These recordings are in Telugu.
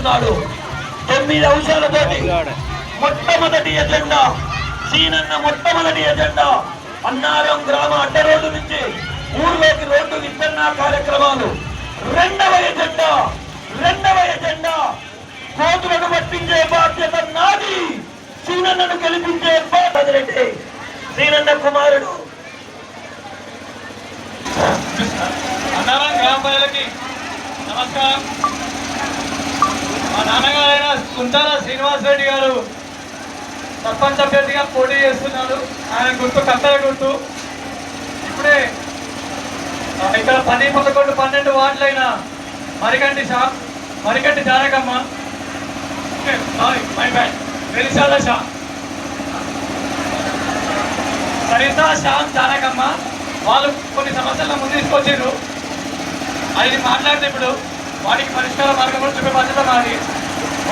చేస్తున్నాడు. 9 అంశాలతోటి మొట్టమొదటి ఎజెండా సీనన్న మొట్టమొదటి ఎజెండా అన్నారం గ్రామ అడ్డ రోడ్డు నుంచి ఊర్లోకి రోడ్డు విస్తరణ కార్యక్రమాలు. రెండవ ఎజెండా కోతులను పట్టించే బాధ్యత నాది, సీనన్నను గెలిపించే బాధ్యత రెడ్డి సీనన్న కుమారుడు. అన్నారం గ్రామ ప్రజలకి నమస్కారం. మా నాన్నగారైన కుంటాల శ్రీనివాసరెడ్డి గారు సర్పంచ్ అభ్యర్థిగా పోటీ చేస్తున్నారు. ఆయన గుర్తు కత్తెర గుర్తు. ఇప్పుడే ఇక్కడ 10, 11, 12 వార్డులైన మరికంటి జానకమ్మ, వెలిశాల సరిత శ్యామ్ జానకమ్మ వాళ్ళు కొన్ని సమస్యలను ముందు తీసుకొచ్చారు. అది మాట్లాడితే ఇప్పుడు వాటికి పరిష్కార మార్గం కూడా చూపే బాధ్యత మాది.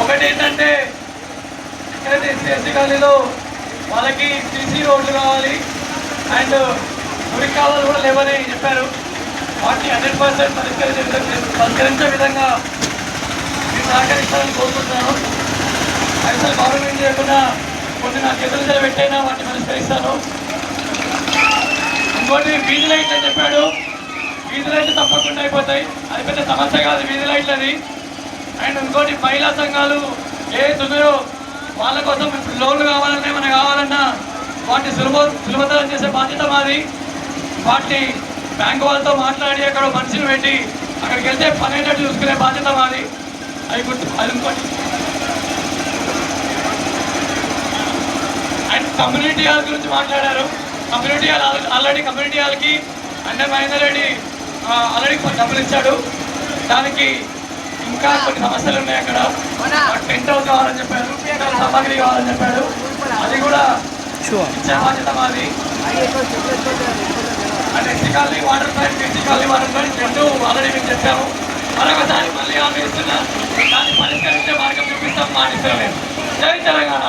ఒకటి ఏంటంటే ఎక్కడైతే ఎస్సీ కాలనీలో వాళ్ళకి సీసీ రోడ్లు కావాలి అండ్ మురికి కావాలి కూడా లేవని చెప్పారు. వాటిని 100% పరిష్కరించే విధంగా మీరు సహకరిస్తారని కోరుకుంటున్నాను. అసలు గవర్నమెంట్ చేయకుండా కొన్ని నాకు ఎదురు పెట్టైనా వాటిని పరిష్కరిస్తాను. ఇంకోటి వీధి లైట్లు అని చెప్పాడు. వీధి లైట్లు తప్పకుండా అయిపోతాయి, అది పెద్ద సమస్య కాదు వీధి లైట్లని. అండ్ ఇంకోటి మహిళా సంఘాలు ఏదైతున్నాయో వాళ్ళ కోసం ఇప్పుడు లోన్లు కావాలన్నా ఏమైనా కావాలన్నా వాటిని సులభతరం చేసే బాధ్యత మాది. వాటిని బ్యాంకు వాళ్ళతో మాట్లాడి అక్కడ మనిషిని పెట్టి అక్కడికి వెళ్తే పని అయ్యేటట్టు చూసుకునే బాధ్యత మాది. అది ఇంకోటి. అండ్ కమ్యూనిటీ హాల్ గురించి మాట్లాడారు. కమ్యూనిటీ హాల్ ఆల్రెడీ కమ్యూనిటీ హాల్కి అన్న మహేందర్ రెడ్డి ఆల్రెడీ డబ్బులు ఇచ్చాడు. దానికి ఇంకా కొన్ని సమస్యలు ఉన్నాయి. అక్కడ టెంట్ హౌస్ కావాలని చెప్పాడు, సామాగ్రి కావాలని చెప్పాడు. అది కూడా ఇచ్చే బాధ్యత మాది. And SC colony water plant, SC colony water plant రెండు ఆల్రెడీ మేము చెప్పాము. మరొకసారి మళ్ళీ హామీ ఇస్తున్నా, దాన్ని పరిష్కరించే మార్గం చూపిస్తాం, మాటిస్తున్నాం. జై తెలంగాణ.